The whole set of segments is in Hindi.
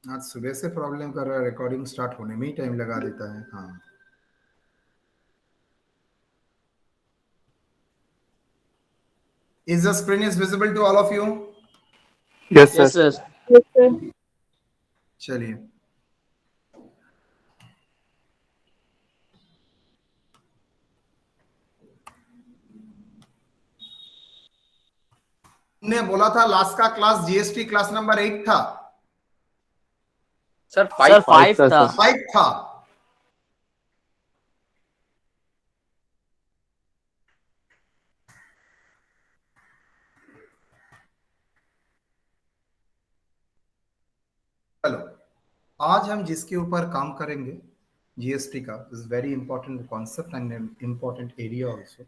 आज सुबह से प्रॉब्लम कर रहा है, रिकॉर्डिंग स्टार्ट होने में ही टाइम लगा देता है। हाँ, is the screen is visible to all of you? Yes yes sir. Sir. Yes, sir. चलिए, हमने बोला था लास्ट का क्लास जीएसटी क्लास नंबर 8 था। सर फाइव 5 था था। सर। 5 था। चलो, आज हम जिसके ऊपर काम करेंगे जीएसटी का, is very important concept and important area also,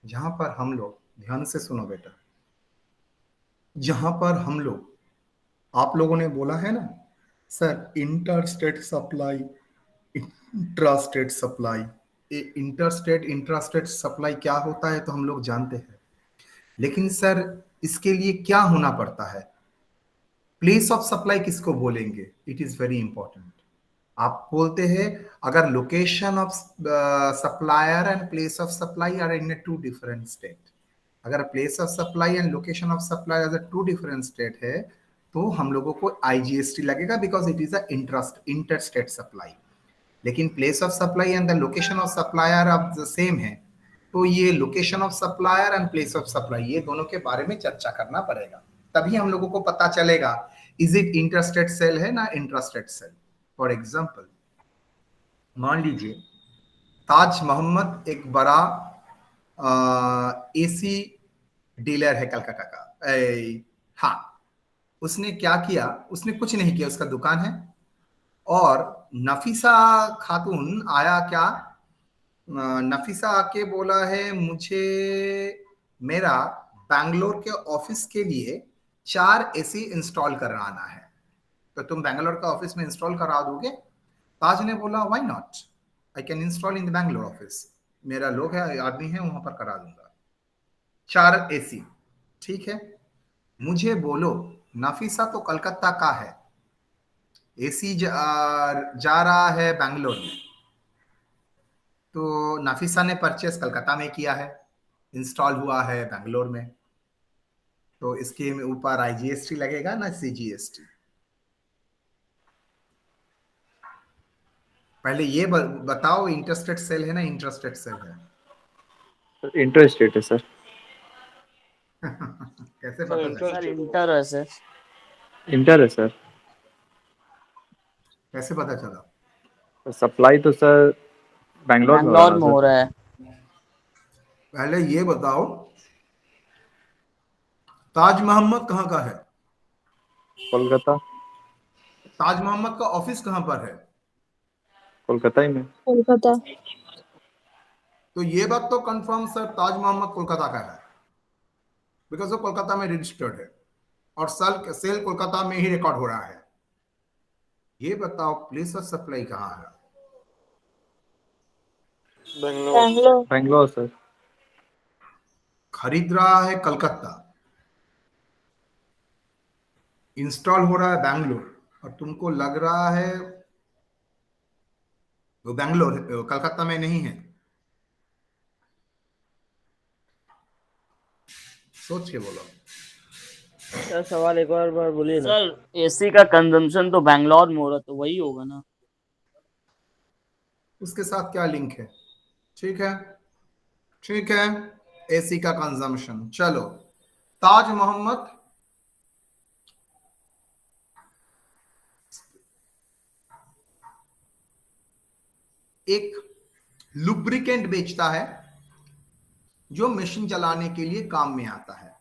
जहां पर हम लोग, ध्यान से सुनो बेटा, जहां पर हम लोग, आप लोगों ने बोला है ना sir inter state supply, intra state supply, inter state intra state supply क्या होता है तो हम लोग जानते हैं, लेकिन सर इसके लिए क्या होना पड़ता है, प्लेस ऑफ सप्लाई किसको बोलेंगे, इट इज वेरी इंपॉर्टेंट। आप बोलते हैं अगर location of supplier and place of supply are in two different state, अगर place of supply and location of supply as two different state है तो हम लोगों को आईजीएसटी लगेगा, because it is a inter state supply. लेकिन place of supply and the location of supplier अब द सेम है, तो ये location of supplier and place of supply, ये दोनों के बारे में चर्चा करना पड़ेगा, तभी हम लोगों को पता चलेगा इज इट इंटरस्टेट सेल है ना इंट्रास्टेट सेल। फॉर एग्जाम्पल, मान लीजिए ताज मोहम्मद एक बड़ा एसी डीलर है कलकत्ता का। हाँ, उसने क्या किया, उसने कुछ नहीं किया, उसका दुकान है, और नफीसा खातून आया क्या, नफीसा आके बोला है मुझे मेरा बैंगलोर के ऑफिस के लिए 4 एसी इंस्टॉल कराना है, तो तुम बैंगलोर का ऑफिस में इंस्टॉल करा दोगे? ताज ने बोला why not, I can install in the Bangalore office, मेरा लोग है, आदमी है, वहां पर करा दूंगा 4 एसी। ठीक है, मुझे बोलो नफीसा तो कलकत्ता का है, एसी जा रहा है बैंगलोर में, तो नफीसा ने परचेस कलकत्ता में किया है, इंस्टॉल हुआ है बैंगलोर में, तो इसके ऊपर आईजीएसटी लगेगा ना सीजीएसटी? पहले ये बताओ इंटरस्टेट सेल है ना इंट्रास्टेट सेल है? इंटर स्टेट है सर। कैसे सर पता चला? सर इंटर है सर। इंटर है सर। कैसे पता चला? सप्लाई तो सर बैंगलोर में हो बैंगलोर रहा में है हो सर। रहा है। पहले ये बताओ ताज मोहम्मद कहाँ का है? कोलकाता। ताज मोहम्मद का ऑफिस कहाँ पर है? कोलकाता ही में। Kolkata. तो ये बात तो कंफर्म सर ताज मोहम्मद कोलकाता का है, बिकॉज वो कोलकाता में रजिस्टर्ड है और सेल कोलकाता में ही रिकॉर्ड हो रहा है। ये बताओ प्लेस ऑफ सप्लाई कहाँ है? बेंगलोर। Bangalore. बैंगलोर सर। खरीद रहा है कलकत्ता, इंस्टॉल हो रहा है बैंगलोर, और तुमको लग रहा है वो बैंगलोर कलकत्ता में नहीं है? सोच के बोलो। सर सवाल एक और बार बोलिए ना। सर एसी का कंजम्पशन तो बैंगलोर में हो रहा, तो वही होगा ना। उसके साथ क्या लिंक है? ठीक है, ठीक है, एसी का कंजम्पशन। चलो, ताज मोहम्मद एक लुब्रिकेंट बेचता है जो मशीन चलाने के लिए काम में आता है।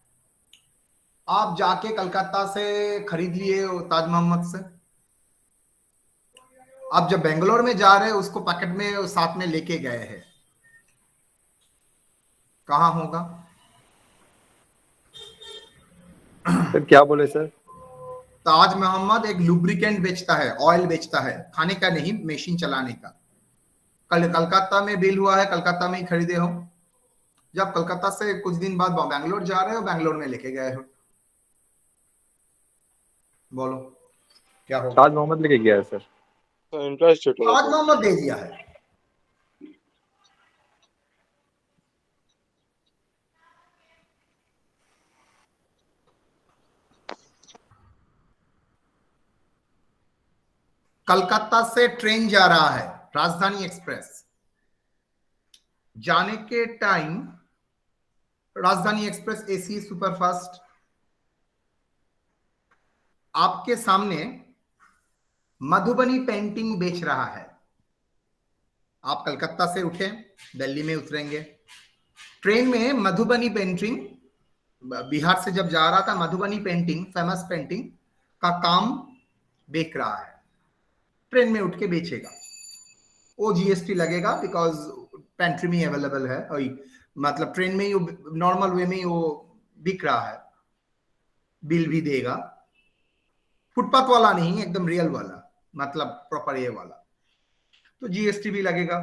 आप जाके कलकत्ता से खरीद लिए ताज मोहम्मद से, आप जब बेंगलोर में जा रहे हैं उसको पैकेट में साथ में लेके गए हैं, कहां होगा? सर क्या बोले सर? ताज मोहम्मद एक लुब्रिकेंट बेचता है, ऑयल बेचता है, खाने का नहीं, मशीन चलाने का। कल कलकत्ता में बिल हुआ है, कलकत्ता में ही खरीदे हो, जब कलकत्ता से कुछ दिन बाद बैंगलोर जा रहे हो, बैंगलोर में लेके गए हो। बोलो। क्या होगा? ताज मोहम्मद लेके गया है सर। तो इंटरेस्टेड होगा ताज मोहम्मद दे दिया है। कलकत्ता से ट्रेन जा रहा है, राजधानी एक्सप्रेस। जाने के टाइम राजधानी एक्सप्रेस एसी सुपरफास्ट आपके सामने मधुबनी पेंटिंग बेच रहा है। आप कलकत्ता से उठे, दिल्ली में उतरेंगे, ट्रेन में मधुबनी पेंटिंग, बिहार से जब जा रहा था, मधुबनी पेंटिंग, फेमस पेंटिंग का काम बेच रहा है। ट्रेन में उठ के बेचेगा, वो जीएसटी लगेगा, बिकॉज पेंट्री में अवेलेबल है, मतलब ट्रेन में ही नॉर्मल वे में ही वो बिक रहा है, बिल भी देगा। फुटपाथ वाला नहीं, एकदम रियल वाला, मतलब प्रॉपर ये वाला, तो जीएसटी भी लगेगा।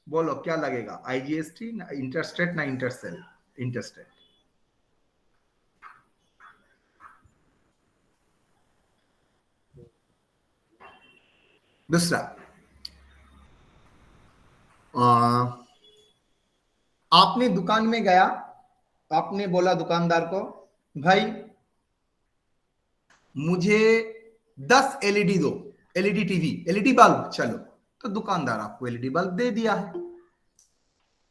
बोलो क्या लगेगा? आईजीएसटी ना इंटरस्टेट ना इंटरसेल? इंटरस्टेट। दूसरा, आपने दुकान में गया, आपने बोला दुकानदार को, भाई मुझे 10 एलईडी दो, एलईडी टीवी, एलईडी बल्ब। चलो, तो दुकानदार आपको एलईडी बल्ब दे दिया है।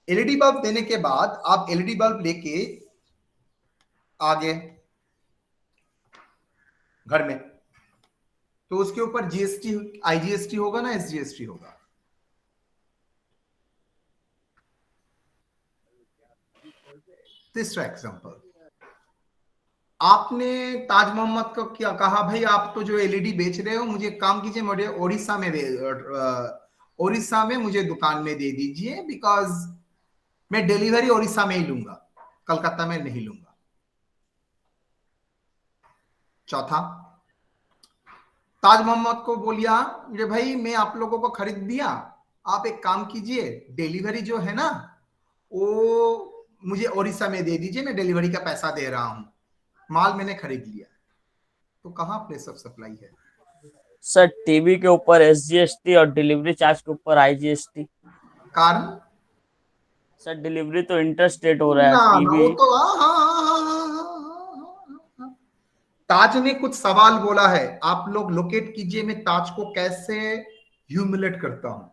एलईडी बल्ब देने के बाद आप एलईडी बल्ब लेके आगे घर में, तो उसके ऊपर जीएसटी, आईजीएसटी होगा ना एसजीएसटी होगा? तीसरा एग्जांपल, आपने ताज मोहम्मद को क्या कहा, भाई आप तो जो एलईडी बेच रहे हो, मुझे काम कीजिए, मुझे उड़ीसा में मुझे दुकान में दे दीजिए, बिकॉज मैं डिलीवरी उड़ीसा में ही लूंगा, कलकत्ता में नहीं लूंगा। चौथा, ताज मोहम्मद को बोलिया, मुझे भाई मैं आप लोगों को खरीद दिया, आप एक काम कीजिए, डिलीवरी जो है ना वो मुझे उड़ीसा में दे दीजिए, मैं डिलीवरी का पैसा दे रहा हूं, माल मैंने खरीद लिया। तो कहां प्लेस ऑफ सप्लाई है? सर टीवी के ऊपर एसजीएसटी और डिलीवरी चार्ज के ऊपर आईजीएसटी। कारण? सर डिलीवरी तो इंटर स्टेट हो रहा है, ना टीवी। वो तो ताज ने कुछ सवाल बोला है, आप लोग लोकेट कीजिए, मैं ताज को कैसे ह्यूमिलेट करता हूं।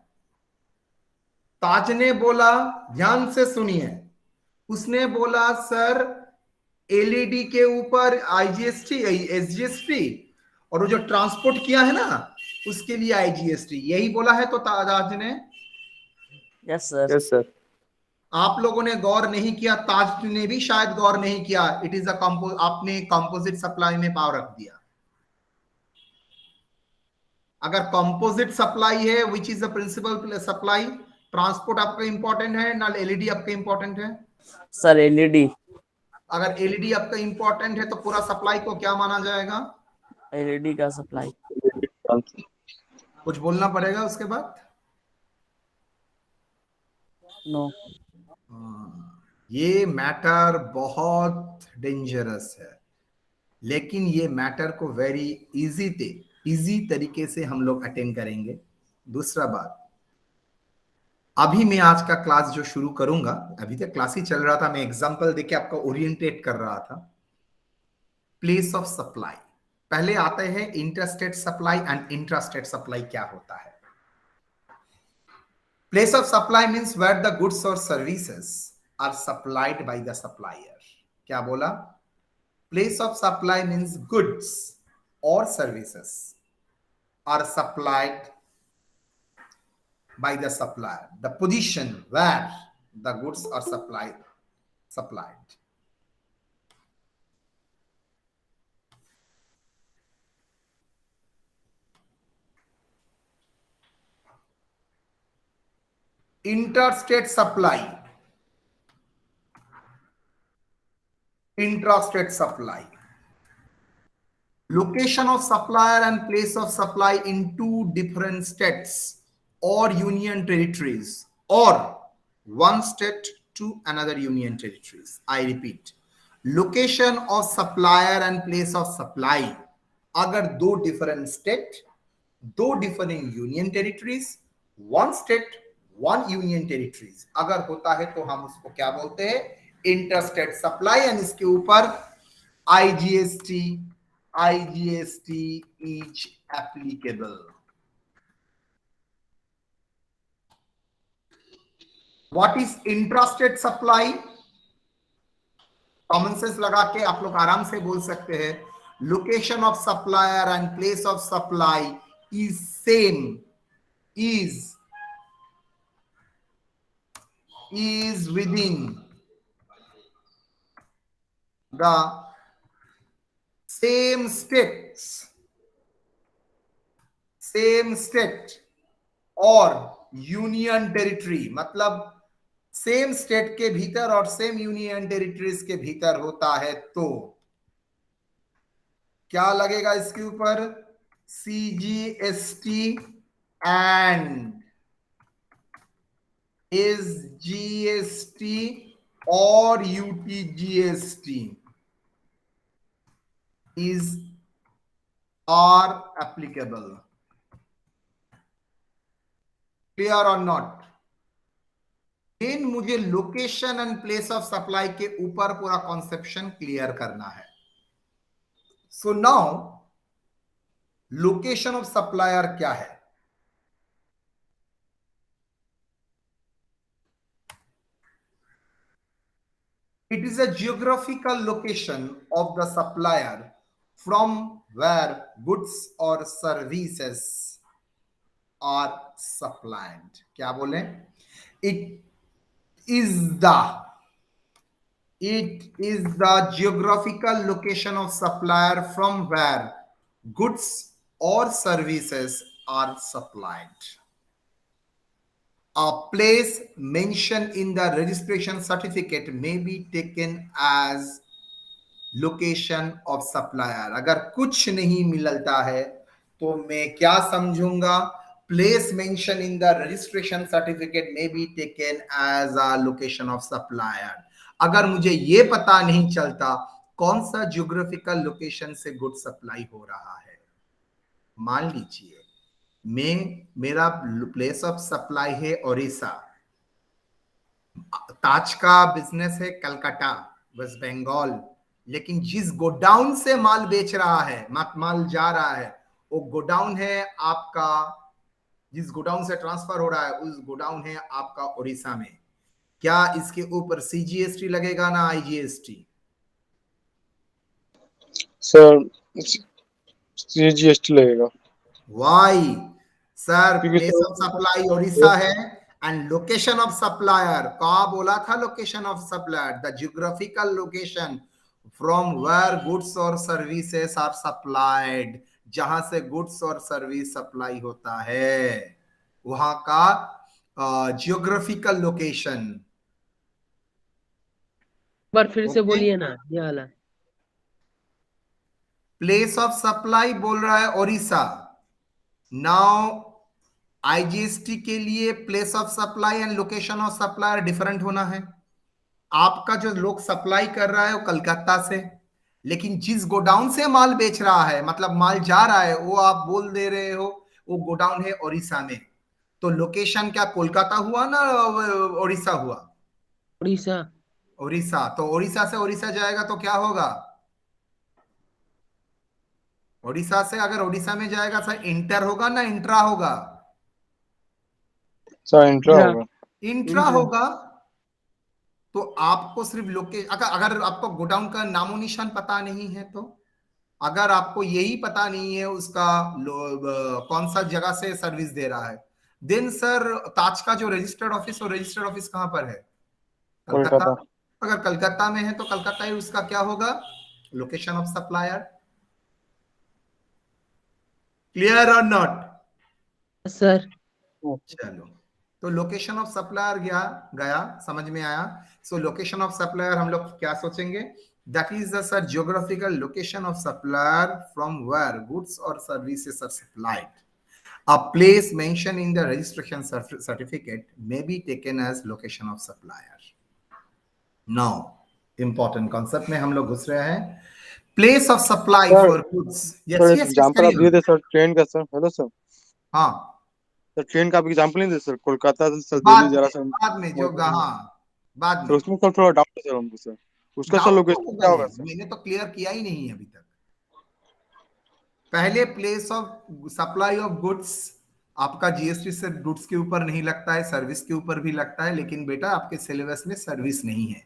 ताज ने बोला, ध्यान से सुनिए, उसने बोला सर एलईडी के ऊपर आईजीएसटी, एसजीएसटी, और वो जो ट्रांसपोर्ट किया है ना उसके लिए आईजीएसटी, यही बोला है। तो ताज ने, यस सर। Yes sir. आप लोगों ने गौर नहीं किया, ताज ने भी शायद गौर नहीं किया, इट इज आपने कंपोजिट सप्लाई में पावर रख दिया। अगर कंपोजिट सप्लाई है, which is the principal supply, transport आपका इंपॉर्टेंट है ना एलईडी आपका इंपॉर्टेंट है? Sir LED. अगर एलईडी आपका इंपॉर्टेंट है तो पूरा सप्लाई को क्या माना जाएगा? एलईडी का सप्लाई। कुछ बोलना पड़ेगा उसके बाद? नो। ये मैटर बहुत डेंजरस है, लेकिन ये मैटर को वेरी इजी तरीके से हम लोग अटेंड करेंगे। दूसरा बात, अभी मैं आज का क्लास जो शुरू करूंगा, अभी तक क्लास ही चल रहा था, मैं एग्जांपल देके आपको ओरिएंटेट कर रहा था। प्लेस ऑफ सप्लाई, पहले आते हैं interstate supply and intrastate supply क्या होता है। Place of supply means where the goods और services are supplied by the supplier. क्या बोला? Place of supply means goods और services are supplied by the supplier, the position where the goods are supplied. Interstate supply, intrastate supply, location of supplier and place of supply in two different states or union territories, or one state to another union territories. I repeat, location of supplier and place of supply अगर दो डिफरेंट स्टेट, दो different union territories, one state one union territories अगर होता है तो हम उसको क्या बोलते हैं? Interstate supply. एंड इसके ऊपर IGST is applicable. What is intrastate supply? Common sense लगा के आप लोग आराम से बोल सकते हैं, location of supplier and place of supply is same, is within the same state और यूनियन टेरिटरी, मतलब सेम स्टेट के भीतर और सेम यूनियन टेरिटरीज के भीतर होता है तो क्या लगेगा इसके ऊपर? सीजीएसटी एंड एसजीएसटी और UTGST are applicable. Clear or not? लेकिन मुझे location and place of supply के ऊपर पूरा कॉन्सेप्शन क्लियर करना है। So now location of supplier क्या है? It is a geographical location of the supplier from where goods or services are supplied. क्या बोले? It is the geographical location of supplier from where goods or services are supplied. A place mentioned in the registration certificate may be taken as location of supplier. अगर कुछ नहीं मिलता है तो मैं क्या समझूंगा? Place mentioned in the registration certificate may be taken as a location of supplier. अगर मुझे ये पता नहीं चलता कौन सा जियोग्राफिकल लोकेशन से गुड सप्लाई हो रहा है, मान लीजिए मेरा प्लेस ऑफ सप्लाई है ओडिशा, ताज का बिजनेस है कलकत्ता वेस्ट बंगाल, लेकिन जिस गोडाउन से माल बेच रहा है, माल जा रहा है, वो गोडाउन है आपका, जिस गोडाउन से ट्रांसफर हो रहा है उस गोडाउन है आपका ओडिशा में, क्या इसके ऊपर सीजीएसटी लगेगा ना आईजीएसटी? सर सीजीएसटी लगेगा। Why sir? क्योंकि प्लेस ऑफ सप्लाई ओडिशा है एंड लोकेशन ऑफ सप्लायर कहा बोला था? Location of supplier, the geographical location from where goods और सर्विसेज आर सप्लाइड, जहां से गुड्स और सर्विस सप्लाई होता है वहां का जियोग्राफिकल लोकेशन। बार फिर से बोलिए ना ये वाला। प्लेस ऑफ सप्लाई बोल रहा है ओडिशा। नाउ आईजीएसटी के लिए place of supply and location of supplier different होना है। आपका जो लोग सप्लाई कर रहा है वो कलकत्ता से, लेकिन जिस गोडाउन से माल बेच रहा है, मतलब माल जा रहा है, वो आप बोल दे रहे हो वो गोडाउन है ओडिशा में, तो लोकेशन क्या कोलकाता हुआ ना ओडिशा हुआ? उड़ीसा। ओडिशा। तो ओडिशा से ओडिशा जाएगा तो क्या होगा? ओडिशा से अगर ओडिशा में जाएगा सर, इंटर होगा ना इंट्रा होगा? सर इंट्रा होगा। इंट्रा होगा। तो आपको सिर्फ लोकेशन, अगर आपको गोडाउन का नामो निशान पता नहीं है, तो अगर आपको यही पता नहीं है उसका कौन सा जगह से सर्विस दे रहा है, देन सर ताज का जो रजिस्टर्ड ऑफिस, और रजिस्टर्ड ऑफिस कहां पर है? कलकत्ता। अगर कलकत्ता में है तो कलकत्ता ही उसका क्या होगा? Location of supplier. क्लियर और नॉट सर? चलो, तो लोकेशन ऑफ सप्लायर गया समझ में आया। सो लोकेशन ऑफ सप्लायर हम लोग क्या सोचेंगे? That is the sir geographical location of supplier from where goods और services are supplied. A place mention in the registration certificate may be taken as location of supplier. Now important concept में हम लोग घुस रहे हैं। Place of supply sir for goods. Yes sir yes yes, example आप दिए थे सर ट्रेन का सर। Hello sir. हाँ, सर ट्रेन का आप एग्जांपल नहीं दे सर, कोलकाता से सर दिल्ली बाद जरा में सर। बाद में जो, हाँ, बाद सर में। उसमें सर थोड़ा डाउट है सर हमको सर, उसका सर डाउट तो लोकेशन होगा क्या ही, होगा सर? मैंने तो क्लियर किया ही नहीं है अभी तक। पहले place of supply of goods, आपका जीएसटी से गुड्स के ऊपर नहीं लगता है, सर्विस के ऊपर भी लगता है, लेकिन बेटा आपके सिलेबस में सर्विस नहीं है,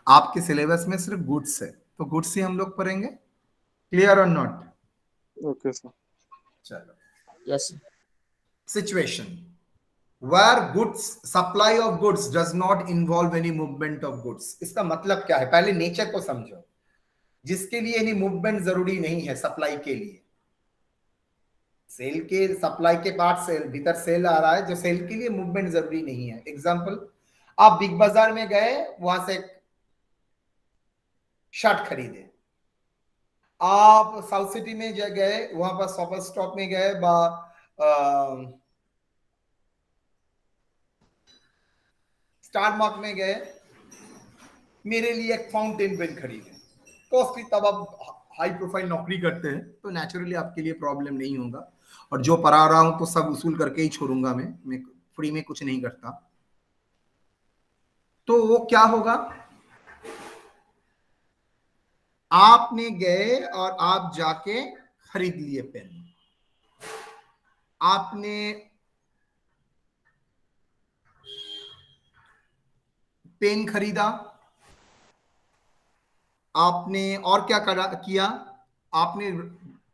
आपके सिलेबस में सिर्फ गुड्स है, तो गुड्स ही हम लोग पढ़ेंगे। क्लियर और नॉट? Okay sir. चलो, yes situation where goods, supply of goods does not involve any movement of goods। इसका मतलब क्या है, पहले नेचर को समझो। जिसके लिए एनी मूवमेंट जरूरी नहीं है सप्लाई के लिए, सेल के सप्लाई के बाद सेल भीतर सेल आ रहा है, जो सेल के लिए मूवमेंट जरूरी नहीं है। एग्जांपल, आप बिग बाजार में गए, वहां से शर्ट खरीदे, आप साउथ सिटी में गए, वहां पर शॉपर स्टॉप में गए, स्टार मार्क में गए, मेरे लिए एक फाउंटेन पेन खरीदे, कॉस्टली, तब आप हाई प्रोफाइल नौकरी करते हैं तो नेचुरली आपके लिए प्रॉब्लम नहीं होगा, और जो पढ़ा रहा हूं तो सब वसूल करके ही छोड़ूंगा, मैं फ्री में कुछ नहीं करता। तो वो क्या होगा, आपने गए और आप जाके खरीद लिए पेन, आपने पेन खरीदा, आपने और क्या किया, आपने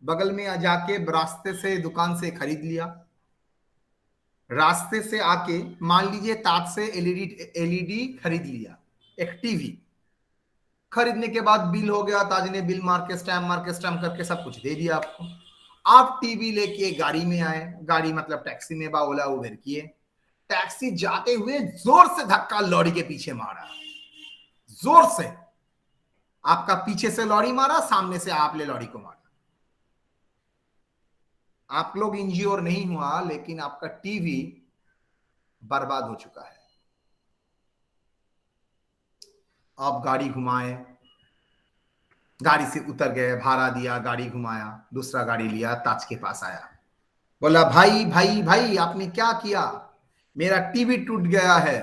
बगल में जाके रास्ते से दुकान से खरीद लिया, रास्ते से आके मान लीजिए ताज से एलईडी खरीद लिया, एक टीवी खरीदने के बाद बिल हो गया, ताज ने बिल मार के स्टैम्प करके सब कुछ दे दिया आपको। आप टीवी लेके गाड़ी में आए, गाड़ी मतलब टैक्सी में बा ओला उबेर किए, टैक्सी जाते हुए जोर से धक्का लॉरी के पीछे मारा, जोर से, आपका पीछे से लॉरी मारा, सामने से आपने लॉरी को मारा, आप लोग इंज्योर नहीं हुआ, लेकिन आपका टीवी बर्बाद हो चुका है। आप गाड़ी घुमाए, गाड़ी से उतर गए, भाड़ा दिया, गाड़ी घुमाया, दूसरा गाड़ी लिया, ताज के पास आया, बोला भाई भाई भाई आपने क्या किया, मेरा टीवी टूट गया है।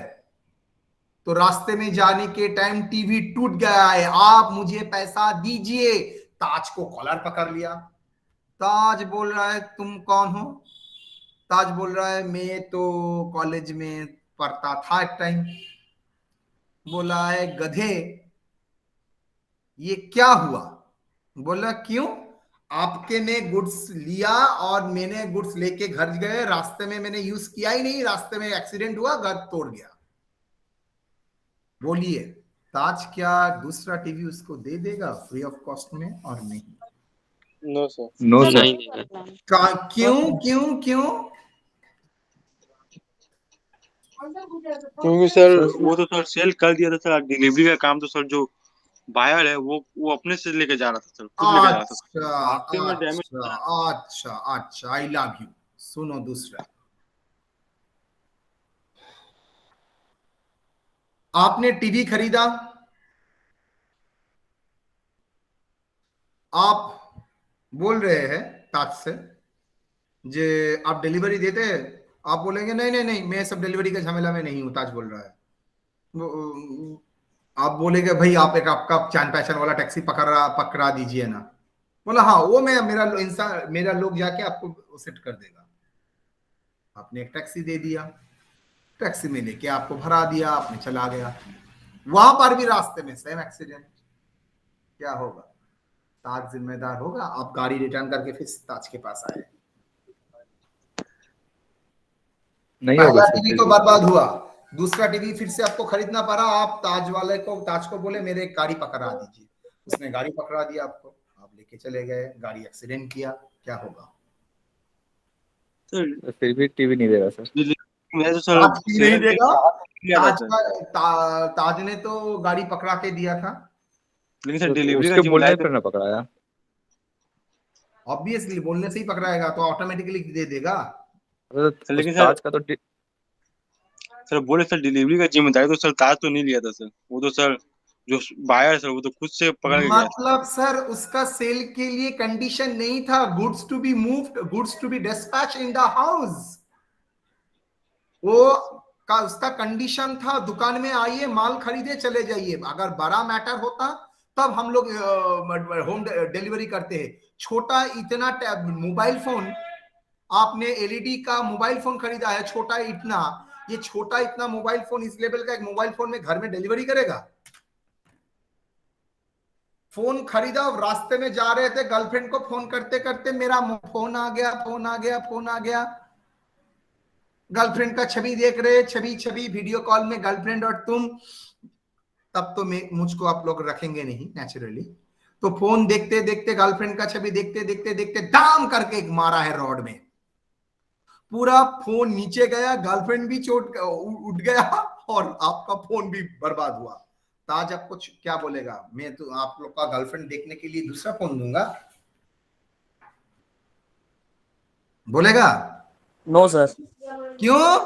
तो रास्ते में जाने के टाइम टीवी टूट गया है, आप मुझे पैसा दीजिए। ताज को कॉलर पकड़ लिया, ताज बोल रहा है तुम कौन हो? ताज बोल रहा है मैं तो कॉलेज में पढ़ता था एक टाइम। बोला है गधे ये क्या हुआ? बोला क्यों? आपके ने गुड्स लिया और मैंने गुड्स लेके घर गए, रास्ते में मैंने यूज किया ही नहीं, रास्ते में एक्सीडेंट हुआ, घर तोड़ गया। बोलिए ताज क्या दूसरा टीवी उसको दे देगा फ्री ऑफ कॉस्ट में और नहीं? No sir. No sir. नहीं देगा। क्यों क्यों क्यों? क्योंकि सर वो तो सर सेल कर दिया था सर, डिलीवरी का काम तो सर जो बायर है वो अपने से लेके जा रहा था सर, खुद लेके जा रहा था सर। अच्छा रास्ते में डैमेज अच्छा अच्छा अच्छा, आई लव यू। सुनो दूसरा, आपने टीवी खरीदा, आप बोल रहे हैं ताज से जे आप डिलीवरी देते हैं, आप बोलेंगे नहीं नहीं नहीं मैं सब डिलीवरी के झमेला में नहीं हूं, ताज बोल रहा है। आप बोलेंगे भाई आप एक आपका जान पहचान वाला टैक्सी पकड़ा दीजिए ना। बोला हाँ वो मैं मेरा इंसान मेरा लोग जाके आपको सेट कर देगा। आपने एक टैक्सी दे दिया, टैक्सी में लेके आपको भरा दिया, आपने चला गया, वहां पर भी रास्ते में सेम एक्सीडेंट, क्या होगा? ताज जिम्मेदार होगा? आप गाड़ी रिटर्न करके फिर ताज के पास आए, नहीं होगा पहला सर। टीवी तो बर्बाद हुआ, दूसरा टीवी फिर से आपको खरीदना पड़ा, आप ताज को बोले मेरे गाड़ी पकड़ा दीजिए, उसने गाड़ी पकड़ा दिया आपको, आप लेके चले गए, गाड़ी एक्सीडेंट किया, क्या होगा? सर फिर भी टीवी नहीं दे रहा सर। मैं तो सर ताज टीवी नहीं देगा, लिया था ताज ने तो गाड़ी पकड़ा के दिया था। लेकिन सर तो डिलीवरी का उसके बोलने जिम्मेदारी पर ना पकड़ाया। ऑब्वियसली बोलने से ही पकड़ाएगा तो ऑटोमेटिकली दे देगा। उस लेकिन सर ताज का तो सर बोले सर डिलीवरी का जिम्मेदारी तो सर ताज तो नहीं लिया था सर, वो तो सर जो बायर सर वो तो खुद से पकड़ के गया था। मतलब सर उसका सेल के लिए कंडीशन नहीं था goods to be moved, goods to be dispatch in the house. वो का उसका कंडीशन था दुकान में आइए माल खरीदे चले जाइए। अगर बड़ा मैटर होता तब हम लोग होम डिलीवरी करते हैं। छोटा इतना मोबाइल फोन, आपने एलईडी का मोबाइल फोन खरीदा है छोटा इतना, ये छोटा इतना मोबाइल फोन, इस लेवल का एक मोबाइल फोन में घर में डिलीवरी करेगा? फोन खरीदा और रास्ते में जा रहे थे, गर्लफ्रेंड को फोन करते करते मेरा फोन आ गया, फोन आ गया, फोन आ गया। गर्लफ्रेंड का छवि देख रहे, छवि छवि वीडियो कॉल में गर्लफ्रेंड और तुम, तब तो मुझको आप लोग रखेंगे नहीं नेचुरली। तो फोन देखते देखते गर्लफ्रेंड का छवि देखते देखते देखते दाम करके मारा है रॉड में, पूरा फोन नीचे गया, गर्लफ्रेंड भी चोट उठ गया और आपका फोन भी बर्बाद हुआ। तो आज आपको क्या बोलेगा? मैं तो आप लोग का गर्लफ्रेंड देखने के लिए दूसरा फोन दूंगा, बोलेगा? No sir. क्यों?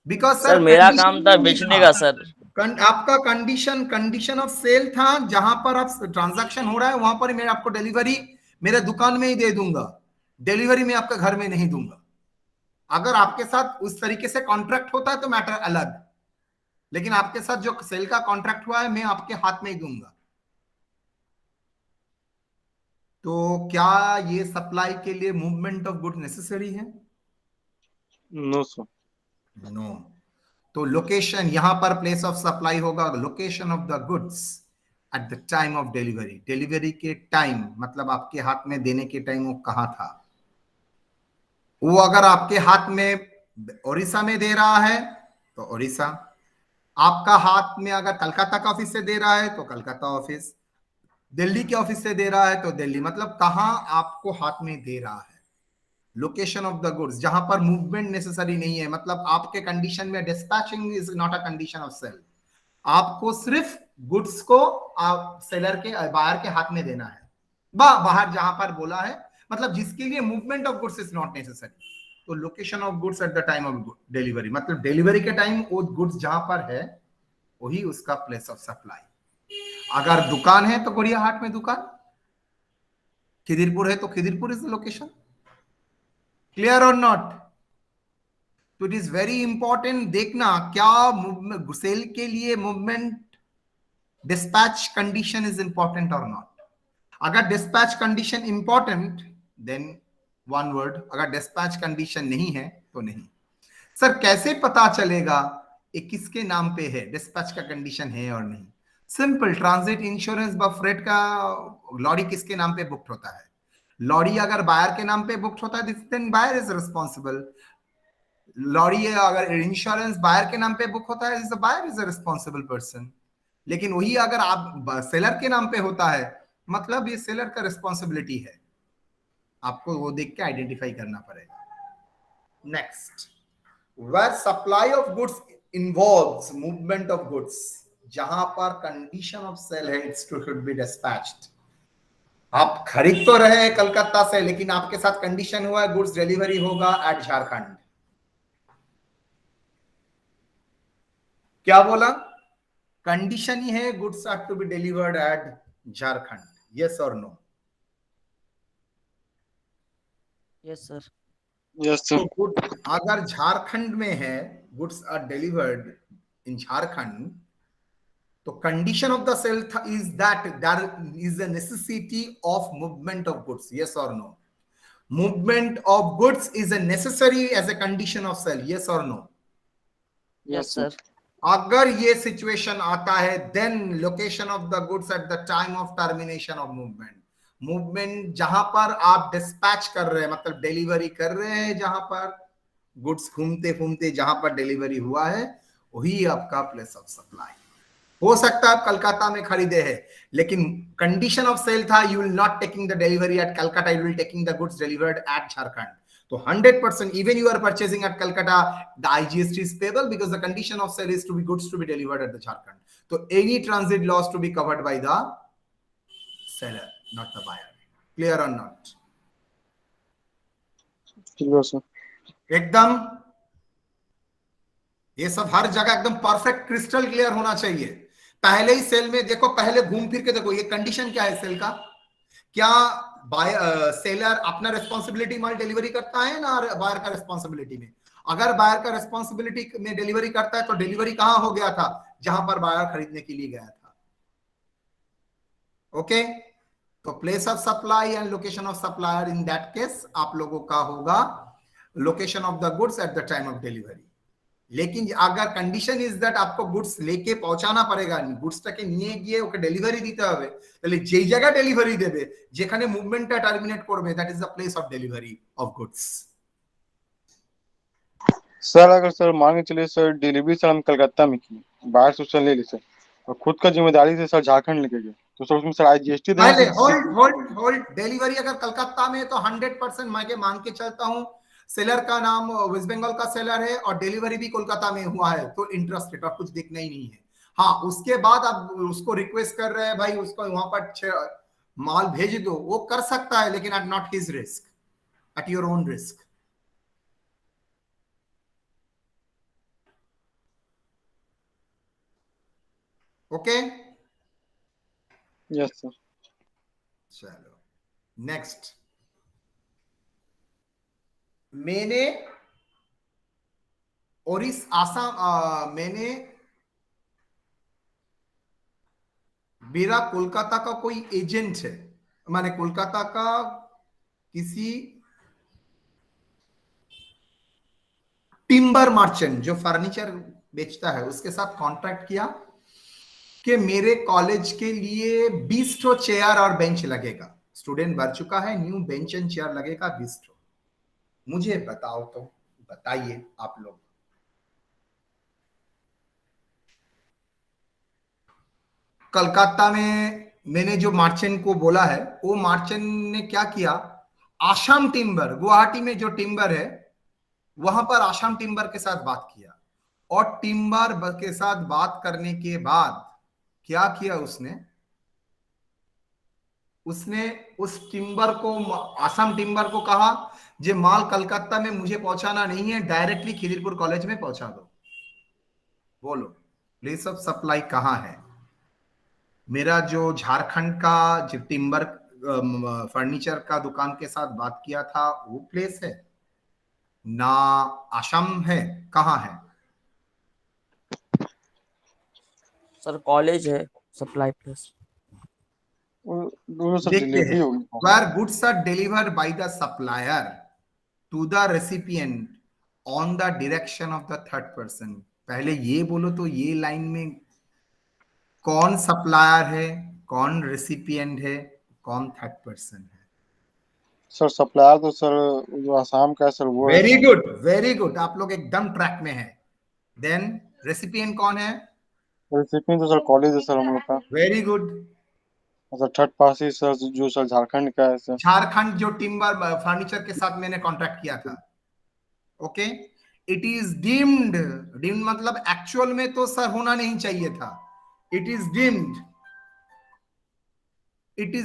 बिकॉज सर मेरा काम था बेचने का सर। आपका कंडीशन ऑफ सेल था, जहां पर आप ट्रांजैक्शन हो रहा है वहां पर मैं आपको डिलीवरी मेरे दुकान में ही दे दूंगा, डिलीवरी में आपका घर में नहीं दूंगा। अगर आपके साथ उस तरीके से कॉन्ट्रैक्ट होता है तो मैटर अलग, लेकिन आपके साथ जो सेल का कॉन्ट्रैक्ट हुआ है मैं आपके हाथ में ही दूंगा। तो क्या ये सप्लाई के लिए मूवमेंट ऑफ गुड नेसेसरी है? No sir. नो। तो लोकेशन, यहां पर प्लेस ऑफ सप्लाई होगा location of the goods at the time of delivery. Delivery के टाइम मतलब आपके हाथ में देने के टाइम वो कहां था? वो अगर आपके हाथ में उड़ीसा में दे रहा है तो उड़ीसा, आपका हाथ में अगर कलकत्ता का ऑफिस से दे रहा है तो कलकत्ता ऑफिस, दिल्ली के ऑफिस से दे रहा है तो दिल्ली, मतलब कहां आपको हाथ में दे रहा है। लोकेशन ऑफ द गुड्स, जहां पर मूवमेंट नेसेसरी नहीं है, मतलब आपके कंडीशन में dispatching is not a condition of sale. आपको सिर्फ गुड्स को आप सेलर के बायर के हाथ में देना है, बाहर जहां पर बोला है, मतलब जिसके लिए movement of goods is not necessary. तो location of goods at the time of delivery, मतलब डिलीवरी के टाइम वो गुड्स जहां पर है वही उसका प्लेस ऑफ सप्लाई। अगर दुकान है तो गुड़िया हाट में दुकान, खिदिरपुर है तो Khidirpur is the location. Clear और नॉट? तो इट इज वेरी इंपॉर्टेंट देखना क्या सेल के लिए movement dispatch condition is important और नॉट। अगर dispatch condition important then one word, अगर डिस्पैच कंडीशन नहीं है तो नहीं। सर कैसे पता चलेगा ये किसके नाम पे है, डिस्पैच का कंडीशन है और नहीं? सिंपल, ट्रांजिट इंश्योरेंस व फ्रेट का लॉरी किसके नाम पे बुक्ड होता है? लॉरी अगर बायर के नाम पे बुक्ड होता है then buyer is responsible. Lorry अगर इंश्योरेंस बायर के नाम पे बुक होता है the buyer is a responsible person. लेकिन वही अगर आप सेलर के नाम पे होता है मतलब ये सेलर का रिस्पॉन्सिबिलिटी है, आपको वो देख के आइडेंटिफाई करना पड़ेगा। Next, where supply of goods involves movement of goods, जहां पर कंडीशन ऑफ सेल है it's to should be dispatched. आप खरीद तो रहे हैं कलकत्ता से, लेकिन आपके साथ कंडीशन हुआ है गुड्स डिलीवरी होगा एट झारखंड। क्या बोला? कंडीशन ही है goods are to be delivered at Jharkhand, yes और no? Yes sir. Yes sir. तो अगर झारखंड में है, goods are delivered in Jharkhand, तो condition of the sale is that there is a necessity of movement of goods, yes और no? Movement of goods is a necessary as a condition of sale, yes और नो? Yes sir. अगर ये सिचुएशन आता है then location of the goods at the time of termination of movement, movement जहां पर आप डिस्पैच कर रहे हैं मतलब डिलीवरी कर रहे हैं, जहां पर गुड्स घूमते घूमते जहां पर डिलीवरी हुआ है वही आपका प्लेस ऑफ सप्लाई। हो सकता है आप कलकत्ता में खरीदे हैं, लेकिन कंडीशन ऑफ सेल था you will not taking the delivery at Calcutta, you will taking the goods delivered at Jharkhand. So 100%, even you are purchasing at Calcutta, the IGST is payable because the condition of sale is to be goods to be delivered at the Jharkhand. So any transit loss to be covered by the seller, not the buyer. Clear or not? Clear sir. एकदम ये सब हर जगह एकदम परफेक्ट क्रिस्टल क्लियर होना चाहिए। पहले ही सेल में देखो, पहले घूम फिर के देखो ये कंडीशन क्या है सेल का। क्या सेलर अपना रिस्पॉन्सिबिलिटी माल डिलीवरी करता है ना बायर का रिस्पॉन्सिबिलिटी में? अगर बायर का रिस्पॉन्सिबिलिटी में डिलीवरी करता है तो डिलीवरी कहां हो गया था? जहां पर बायर खरीदने के लिए गया था। ओके, तो place of supply and location of supplier, in that case आप लोगों का होगा location of the goods at the time of delivery. लेकिन अगर कंडीशन इज दैट आपको गुड्स लेके पहुंचाना पड़ेगा, গুডসটাকে নিয়ে গিয়ে ওকে ডেলিভারি দিতে হবে, তাহলে যেই জায়গা ডেলিভারি দেবে, যেখানে মুভমেন্টটা টার্মিনেট করবে, that is the place of delivery of goods. Sir अगर सर मान के चलिए सर डिलीवरी सर हम कलकत्ता में की, बाहर से सर ले ली सर, और खुद का जिम्मेदारी से सर झारखंड लेके गए, तो सर उसमें सर IGST देना पहले सर? होल्ड डिलीवरी अगर कलकत्ता में तो 100% मैं मान के चलता हूं सेलर का नाम वेस्ट बंगाल का सेलर है और डिलीवरी भी कोलकाता में हुआ है, तो इंटरेस्टेड और कुछ देखना ही नहीं है। हाँ, उसके बाद आप उसको रिक्वेस्ट कर रहे हैं भाई उसको वहां पर माल भेज दो, वो कर सकता है, लेकिन at not his risk, at your own risk. Okay, yes sir. चलो नेक्स्ट। मैंने और इस आसाम मैंने मेरा कोलकाता का कोई एजेंट है, माने कोलकाता का किसी टिम्बर मर्चेंट जो फर्नीचर बेचता है उसके साथ कॉन्ट्रैक्ट किया कि मेरे कॉलेज के लिए 20 ठो चेयर और बेंच लगेगा, स्टूडेंट भर चुका है, न्यू बेंच एंड चेयर लगेगा 20 ठो। मुझे बताओ तो, बताइए आप लोग, कलकत्ता में मैंने जो मार्चेंट को बोला है, वो मार्चेंट ने क्या किया, आसाम टिम्बर, गुवाहाटी में जो टिम्बर है वहां पर आसाम टिम्बर के साथ बात किया, और टिम्बर के साथ बात करने के बाद क्या किया उसने उस टिम्बर को, आसाम टिम्बर को कहा जे माल कलकत्ता में मुझे पहुंचाना नहीं है, डायरेक्टली खिदिरपुर कॉलेज में पहुंचा दो। बोलो प्लेस ऑफ सप्लाई कहां है? मेरा जो झारखंड का जो टिम्बर फर्नीचर का दुकान के साथ बात किया था वो प्लेस है ना, आसाम है, कहां है? सर कॉलेज है सप्लाई प्लेस। दोनों सर देखते डिलीवरी हैं, होगी। where goods are delivered by the supplier to the recipient on the direction of the third person। पहले ये बोलो तो ये लाइन में कौन सप्लायर है, कौन रेसिपिएंट है, कौन थर्ड पर्सन है? सर सप्लायर तो सर जो आसाम का है सर वो है very sir. Good, very good, आप लोग एकदम ट्रैक में है। देन रेसिपिएंट कौन है? रेसिपिएंट तो सर कॉलेज है सर हम लोग का। Very good. Sir third party sir जो सर झारखंड का है सर। झारखंड जो टिम्बर फर्नीचर के साथ मैंने कॉन्ट्रैक्ट किया था। Okay, it is deemed, deemed मतलब एक्चुअल में तो सर होना नहीं चाहिए था, it is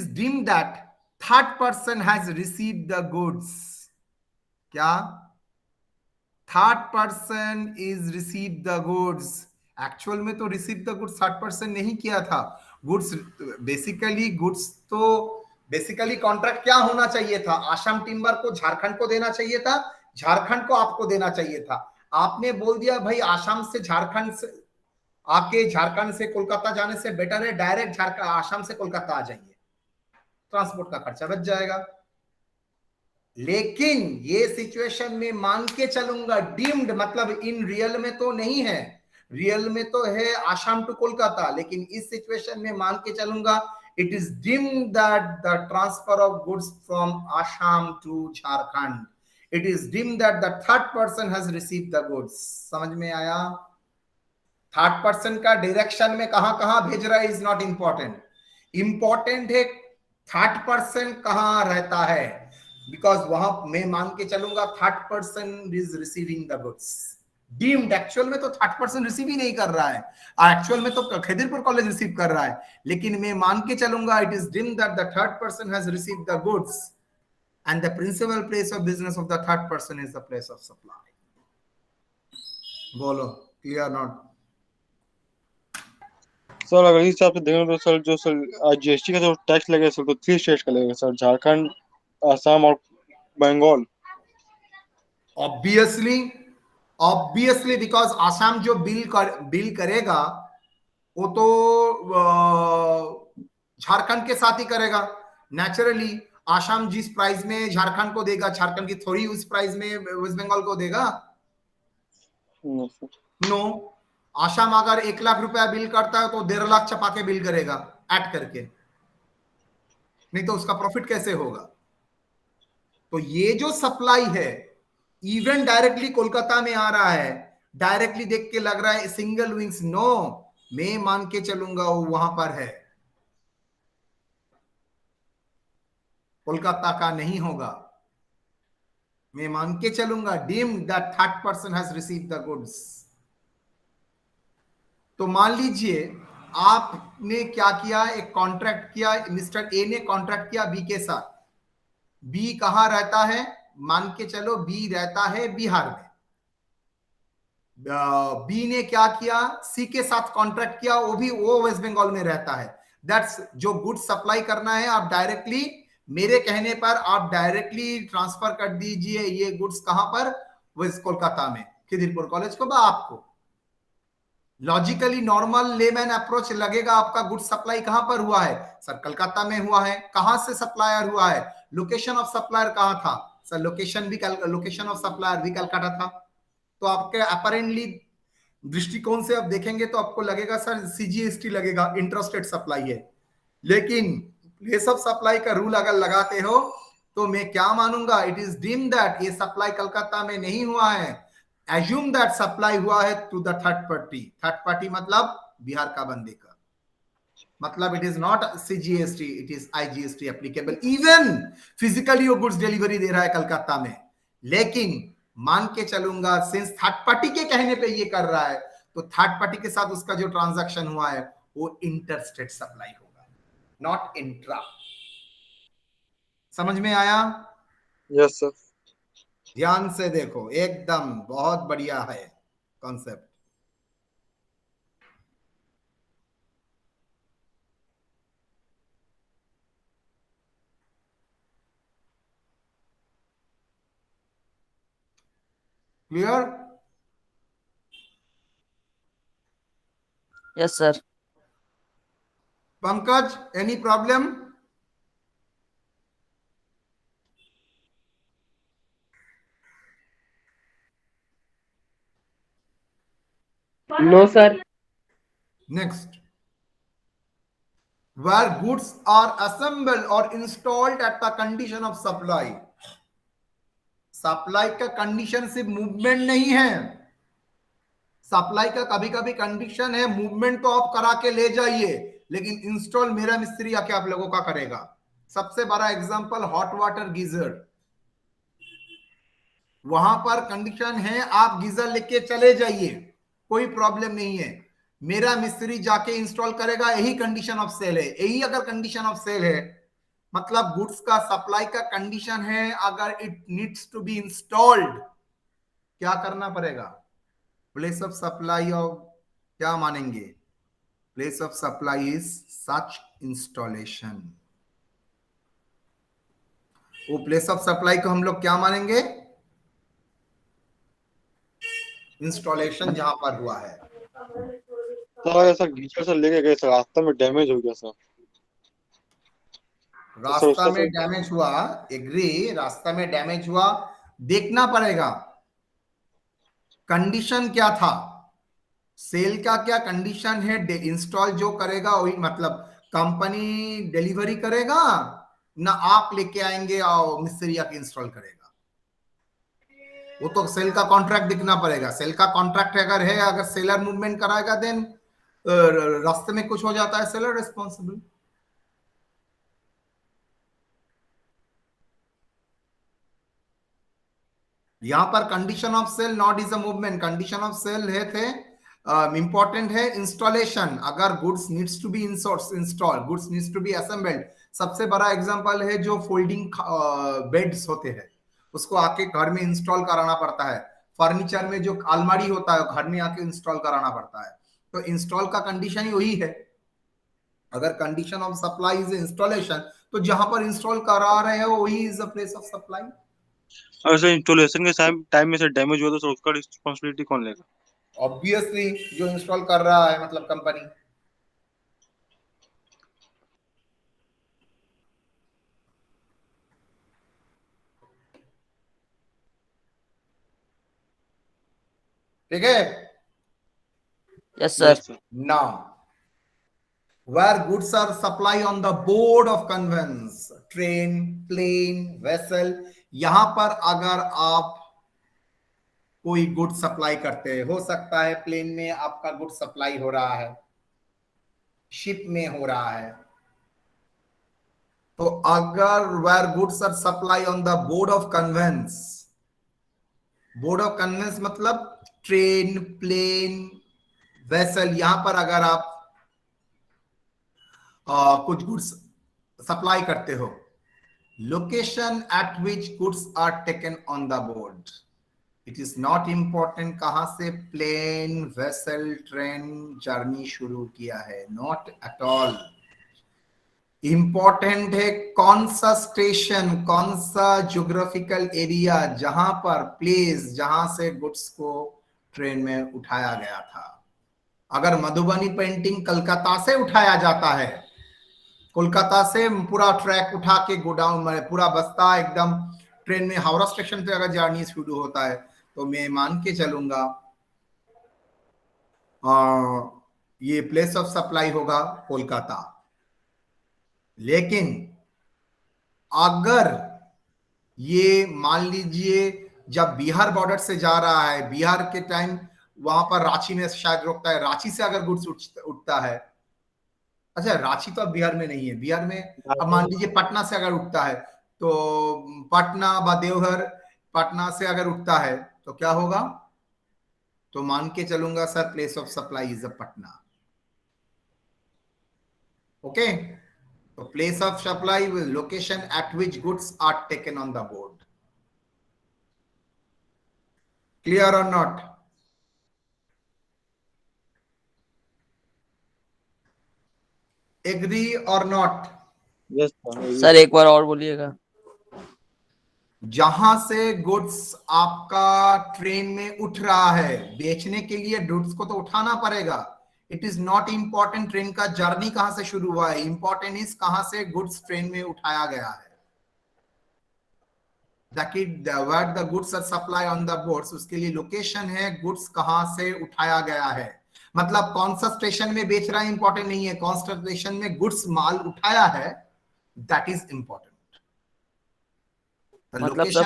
deemed that third person has received the goods. क्या? Third person is receive the goods. Actual में तो receive the goods third person नहीं किया था। गुड्स बेसिकली कॉन्ट्रैक्ट क्या होना चाहिए था? आसाम टिम्बर को झारखंड को देना चाहिए था, झारखंड को आपको देना चाहिए था। आपने बोल दिया भाई आसाम से झारखंड से आके झारखंड से कोलकाता जाने से बेटर है डायरेक्ट आसाम से कोलकाता आ जाइए, ट्रांसपोर्ट का खर्चा बच जाएगा। लेकिन ये सिचुएशन में मान के चलूंगा डीम्ड मतलब इन रियल में तो नहीं है, रियल में तो है आसाम टू कोलकाता, लेकिन इस सिचुएशन में मान के चलूंगा it is deemed that the transfer of goods from Assam to Jharkhand, it is deemed that the third person has received the goods. समझ में आया? थर्ड पर्सन का डायरेक्शन में कहां कहां भेज रहा है इज नॉट इंपॉर्टेंट, इंपॉर्टेंट है थर्ड पर्सन कहां रहता है, बिकॉज वहां मैं मान के चलूंगा third person is receiving the goods. Deemed actual में तो थर्ड पर्सन रिसीव ही नहीं कर रहा है, एक्चुअल में तो खिदिरपुर कॉलेज रिसीव कर रहा है, लेकिन मैं मान के चलूंगा it is deemed that the third person has received the goods and the principal place of business of the third person is the place of supply. बोलो क्लियर नॉट? सर अगर इस हिसाब से देखें तो सर जो सर जीएसटी का जो टैक्स लगेगा सर तो 3 स्टेट का लगेगा सर, झारखंड, असम और Bengal. Obviously obviously because Assam जो बिल करेगा वो तो झारखंड के साथ ही करेगा नेचुरली। आसाम जिस प्राइस में झारखंड को देगा, झारखंड की थोड़ी उस प्राइस में वेस्ट बंगाल को देगा। नो, आसाम अगर 1 लाख रुपया बिल करता है तो 1.5 लाख छपा के बिल करेगा ऐड करके, नहीं तो उसका प्रॉफिट कैसे होगा। तो ये जो सप्लाई है इवन डायरेक्टली कोलकाता में आ रहा है, डायरेक्टली देख के लग रहा है सिंगल विंग्स, नो, मैं मान के चलूंगा वो वहां पर है, कोलकाता का नहीं होगा। मैं मान के चलूंगा deem that third person has received the goods. तो मान लीजिए आपने क्या किया, एक कॉन्ट्रैक्ट किया, मिस्टर ए ने कॉन्ट्रैक्ट किया बी के साथ। बी कहां रहता है, मान के चलो बी रहता है बिहार में। बी ने क्या किया, सी के साथ कॉन्ट्रैक्ट किया, वो वेस्ट बंगाल में रहता है। दैट्स जो गुड सप्लाई करना है आप डायरेक्टली मेरे कहने पर आप डायरेक्टली ट्रांसफर कर दीजिए ये गुड्स कहां पर, वेस्ट कोलकाता में, खिदिरपुर कॉलेज को। आपको लॉजिकली नॉर्मल लेमैन अप्रोच लगेगा आपका गुड सप्लाई कहां पर हुआ है, सर कलकत्ता में हुआ है। कहां से सप्लायर हुआ है, लोकेशन ऑफ सप्लायर कहां था, सर लोकेशन ऑफ सप्लायर भी कलकत्ता था। तो आपके अपेरेंटली दृष्टिकोण से आप देखेंगे तो आपको लगेगा सर सीजीएसटी लगेगा, इंट्रास्टेट सप्लाई है। लेकिन प्लेस ऑफ सप्लाई का रूल अगर लगाते हो तो मैं क्या मानूंगा, इट इज डीम्ड दैट ये सप्लाई कलकत्ता में नहीं हुआ है, एज्यूम दैट सप्लाई हुआ है to the third party. Third party मतलब बिहार का बंदे का, मतलब it is not CGST, it is IGST applicable. Even physically वो गुड्स डिलीवरी दे रहा है कलकत्ता में, लेकिन मान के चलूंगा सिंस थर्ड पार्टी के कहने पे ये कर रहा है तो थर्ड पार्टी के साथ उसका जो ट्रांजैक्शन हुआ है वो इंटरस्टेट सप्लाई होगा, नॉट इंट्रा। समझ में आया? Yes sir. ध्यान से देखो, एकदम बहुत बढ़िया है concept. Clear? Yes sir. Pankaj, any problem? No, sir. Next, where goods are assembled or installed at the condition of supply. Supply का कंडीशन सिर्फ मूवमेंट नहीं है, सप्लाई का कभी कभी कंडीशन है मूवमेंट तो आप करा के ले जाइए, लेकिन इंस्टॉल मेरा मिस्त्री आके आप लोगों का करेगा। सबसे बड़ा एग्जांपल हॉट वाटर गीजर, वहां पर कंडीशन है आप गीजर लेके चले जाइए, कोई प्रॉब्लम नहीं है, मेरा मिस्त्री जाके इंस्टॉल करेगा, यही कंडीशन ऑफ सेल है। यही अगर कंडीशन ऑफ सेल है मतलब गुड्स का सप्लाई का कंडीशन है, अगर it needs to be installed क्या करना पड़ेगा, प्लेस ऑफ सप्लाई ऑफ क्या मानेंगे, place of supply is such installation. वो प्लेस ऑफ सप्लाई को हम लोग क्या मानेंगे, इंस्टॉलेशन जहां पर हुआ है। सर ऐसा गीजर सर लेके गए सर, रास्ता में डैमेज हो गया सर। रास्ता में डैमेज हुआ, एग्री, रास्ता में डैमेज हुआ, देखना पड़ेगा कंडीशन क्या था, सेल का क्या कंडीशन है, इंस्टॉल जो करेगा वही, मतलब कंपनी डिलीवरी करेगा ना आप लेके आएंगे और मिस्त्री आके इंस्टॉल करेगा, वो तो सेल का कॉन्ट्रैक्ट दिखना पड़ेगा। सेल का कॉन्ट्रैक्ट अगर है, अगर सेलर मूवमेंट कराएगा देन रास्ते में कुछ हो जाता है सेलर रिस्पॉन्सिबल। यहां पर condition of sale not is a movement, condition of sale है थे इंपॉर्टेंट है इंस्टॉलेशन। अगर goods needs to be install, goods needs to be assembled. सबसे बड़ा एग्जांपल है जो फोल्डिंग बेड्स होते हैं, उसको आके घर में इंस्टॉल कराना पड़ता है। फर्नीचर में जो अलमारी होता है घर में आके इंस्टॉल कराना पड़ता है। तो इंस्टॉल का कंडीशन ही वही है, अगर condition of supply is installation, तो जहां पर इंस्टॉल करा रहे हो वही is the place of supply. और सर इंस्टॉलेशन के टाइम में सर डैमेज हुआ तो सर उसका रिस्पॉन्सिबिलिटी कौन लेगा? ऑब्वियसली जो इंस्टॉल कर रहा है, मतलब कंपनी। ठीक है। Yes sir. Sir Now, where goods are supplied on the board of conveyance, train, plane, vessel, यहां पर अगर आप कोई गुड सप्लाई करते हैं, हो सकता है प्लेन में आपका गुड सप्लाई हो रहा है, शिप में हो रहा है, तो अगर where goods are supply on the board of conveyance, board of conveyance मतलब ट्रेन, प्लेन, वेसल, यहां पर अगर आप कुछ गुड्स सप्लाई करते हो, location at which goods are taken on the board, it is not important कहां से प्लेन, वेसल, ट्रेन जर्नी शुरू किया है, नॉट एट ऑल। इंपॉर्टेंट है कौन सा स्टेशन, कौन सा ज्योग्राफिकल एरिया, जहां पर प्लेस जहां से गुड्स को ट्रेन में उठाया गया था। अगर मधुबनी पेंटिंग कलकत्ता से उठाया जाता है, कोलकाता से पूरा ट्रैक उठा के गोडाउन में पूरा बस्ता एकदम ट्रेन में हावड़ा स्टेशन पे अगर जर्नी शुरू होता है, तो मैं मान के चलूंगा ये प्लेस ऑफ सप्लाई होगा कोलकाता। लेकिन अगर ये मान लीजिए जब बिहार बॉर्डर से जा रहा है, बिहार के टाइम वहां पर रांची में शायद रोकता है, रांची से अगर गुड्स उठता है, अच्छा रांची तो अब बिहार में नहीं है, बिहार में अब मान लीजिए पटना से अगर उठता है, तो पटना व देवघर, पटना से अगर उठता है तो क्या होगा, तो मान के चलूंगा sir place of supply is a Patna. Okay, तो place of supply will location at which goods are taken on the board. Clear और नॉट? एग्री और नॉट? यस सर एक बार और बोलिएगा। जहां से गुड्स आपका ट्रेन में उठ रहा है, बेचने के लिए गुड्स को तो उठाना पड़ेगा। It is not important train का जर्नी कहां से शुरू हुआ है, इंपॉर्टेंट इज कहां से गुड्स ट्रेन में उठाया गया है। where the goods are supply on the boards, उसके लिए लोकेशन है गुड्स कहां से उठाया गया है, मतलब कौन सा स्टेशन में बेच रहा है इंपॉर्टेंट नहीं है, कौन सा स्टेशन में गुड्स माल उठाया है, दैट इज इंपॉर्टेंट। मतलब सर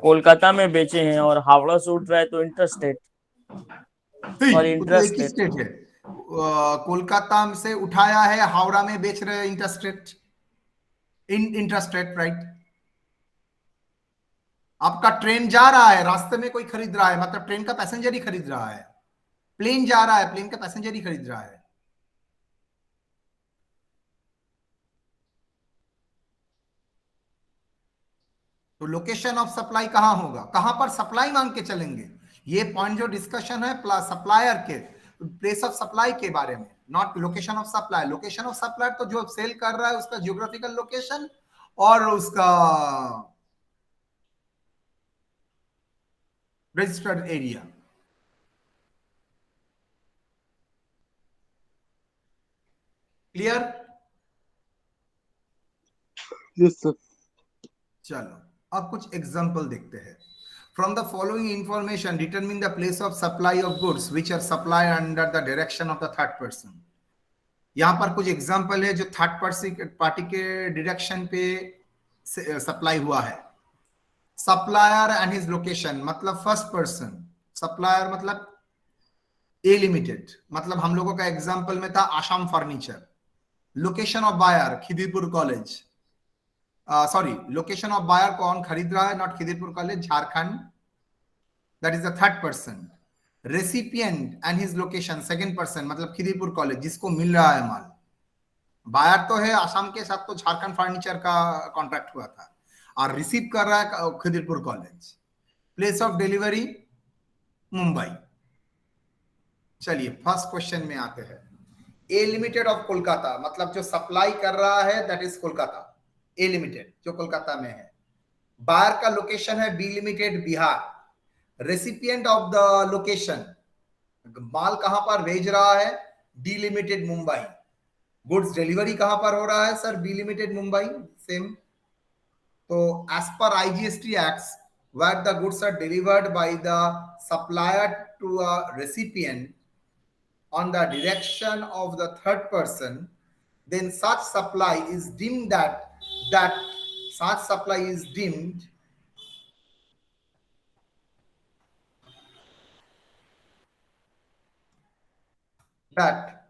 कोलकाता में बेचे हैं और हावड़ा से उठ रहा है तो इंटरस्टेट और एक ही इंटरस्टेट। स्टेट है, कोलकाता से उठाया है, हावड़ा में बेच रहे हैं इंटरस्टेट, इंटरस्टेट राइट। आपका ट्रेन जा रहा है, रास्ते में कोई खरीद रहा है, मतलब ट्रेन का पैसेंजर ही खरीद रहा है, प्लेन जा रहा है, प्लेन का पैसेंजर ही खरीद रहा है। तो लोकेशन ऑफ सप्लाई कहां होगा, कहां पर सप्लाई मांग के चलेंगे, ये पॉइंट जो डिस्कशन है सप्लायर के प्लेस ऑफ सप्लाई के बारे में, not location of supply. Location of supply तो जो सेल कर रहा है उसका जियोग्राफिकल लोकेशन और उसका registered area. Clear? Yes sir. चलो अब कुछ एग्जांपल देखते हैं। From the following information, determine the place of supply of goods which are supplied under the direction of the third person. यहां पर कुछ एग्जांपल है जो थर्ड पार्टी के डायरेक्शन पे सप्लाई हुआ है। सप्लायर एंड हिज लोकेशन मतलब फर्स्ट पर्सन, सप्लायर मतलब ए लिमिटेड, मतलब हम लोगों का एग्जांपल में था Assam furniture. Location of buyer Khidirpur college, sorry location of buyer कौन खरीद रहा है, not Khidirpur college, Jharkhand, that is the third person. Recipient and his location second person मतलब खिदीरपुर कॉलेज जिसको मिल रहा है माल। बायर तो है आसाम के साथ, तो झारखंड फर्नीचर का कॉन्ट्रैक्ट हुआ था, और रिसीव कर रहा है Khidirpur college. Place of delivery Mumbai. चलिए फर्स्ट क्वेश्चन में आते हैं। ए लिमिटेड ऑफ कोलकाता, मतलब जो सप्लाई कर रहा है that is Kolkata, A limited जो कोलकाता में है। बायर का लोकेशन है B limited Bihar. Recipient of the location, माल कहां पर भेज रहा है, D limited Mumbai. Goods delivery कहां पर हो रहा है sir, B limited Mumbai, same. तो as per IGST act, where the goods are delivered by the supplier to a recipient on the direction of the third person, then such supply is deemed that such supply is deemed that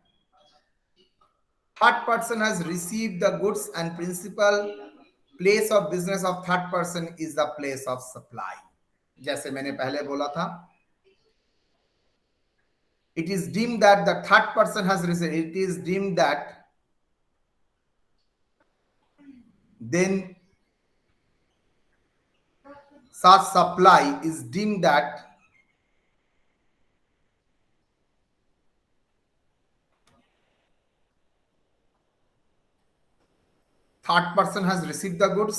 third person has received the goods and principal place of business of third person is the place of supply। जैसे मैंने पहले बोला था, it is deemed that the third person has received, it is deemed that then such supply is deemed that third person has received the goods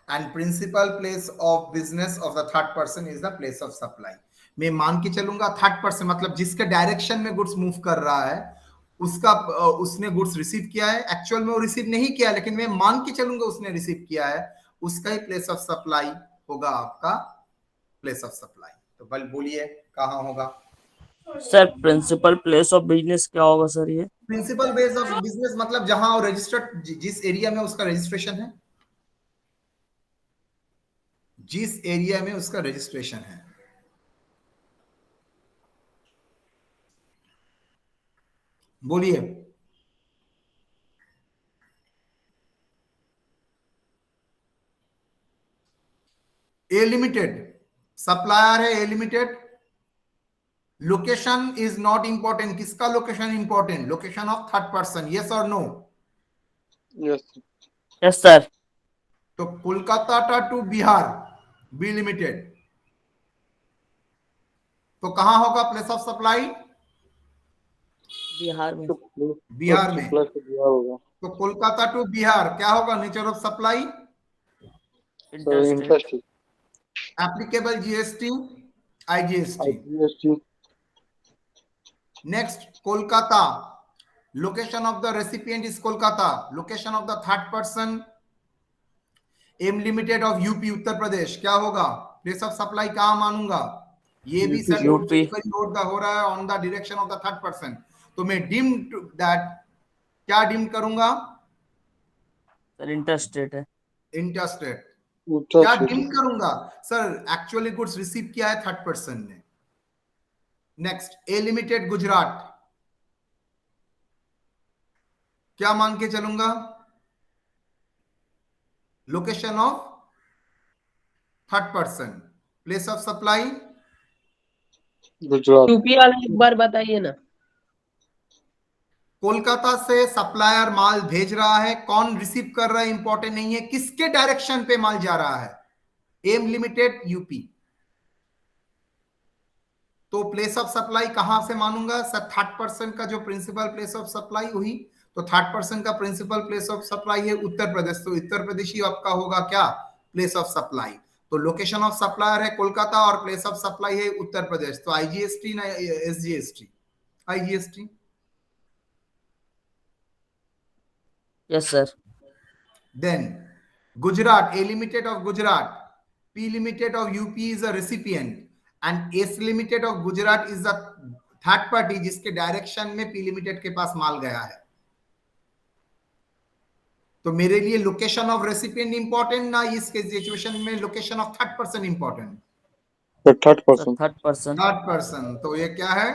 and principal place of business of the third person is the place of supply। मैं मान के चलूंगा थर्ड पर्सन मतलब जिसके डायरेक्शन में गुड्स मूव कर रहा है उसका, उसने गुड्स रिसीव किया है, एक्चुअल में वो रिसीव नहीं किया लेकिन मैं मान के चलूंगा उसने रिसीव किया है, उसका ही प्लेस ऑफ सप्लाई होगा आपका प्लेस ऑफ सप्लाई। तो बल बोलिए कहां होगा sir? Principal place of business क्या होगा सर? ये प्रिंसिपल बेस ऑफ बिजनेस मतलब जहां वो रजिस्टर्ड, जिस एरिया में उसका रजिस्ट्रेशन है, जिस एरिया में उसका रजिस्ट्रेशन है। बोलिए। ए लिमिटेड सप्लायर है, A limited. Location is not important, किसका location important, location of third person, yes और नो? Yes yes sir. तो Kolkata to Bihar B limited, तो कहां होगा प्लेस ऑफ सप्लाई? बिहार में। बिहार में। प्लस बिहार होगा। तो कोलकाता टू बिहार क्या होगा nature of supply? Interstate. Applicable GST, IGST. IGST. Next Kolkata, location of the recipient is Kolkata, location of the third person M limited of UP Uttar Pradesh, क्या होगा प्लेस ऑफ सप्लाई कहां मानूंगा? ये भी सर यूपी हो रहा है on the direction of the third person, तो मैं डिम दैट क्या डिम करूंगा सर? इंटरस्टेट है। इंटरस्टेट क्या डिम करूंगा सर? एक्चुअली गुड्स रिसीव किया है थर्ड पर्सन ने। नेक्स्ट ए लिमिटेड गुजरात, क्या मान के चलूंगा? Location of third person, place of supply Gujarat. UP वाला एक बार बताइए ना। कोलकाता से सप्लायर माल भेज रहा है, कौन रिसीव कर रहा है इंपॉर्टेंट नहीं है, किसके डायरेक्शन पे माल जा रहा है? M limited UP. तो प्लेस ऑफ सप्लाई कहां से मानूंगा सर? थर्ड पर्सन का जो प्रिंसिपल प्लेस ऑफ सप्लाई हुई, तो थर्ड पर्सन का प्रिंसिपल प्लेस ऑफ सप्लाई है उत्तर प्रदेश, तो उत्तर प्रदेश ही आपका होगा क्या प्लेस ऑफ सप्लाई। तो लोकेशन ऑफ सप्लायर है कोलकाता और प्लेस ऑफ सप्लाई है उत्तर प्रदेश, तो आईजीएसटी ना SGST? IGST. Yes sir. Then Gujarat, A limited of Gujarat, P limited of UP is a recipient and S limited of Gujarat is the third party जिसके डायरेक्शन में पी लिमिटेड के पास माल गया है। तो मेरे लिए लोकेशन ऑफ रेसिपिएंट इंपॉर्टेंट ना, इसके सिचुएशन में location of third person important? Third person. Third person. Third person, तो ये क्या है?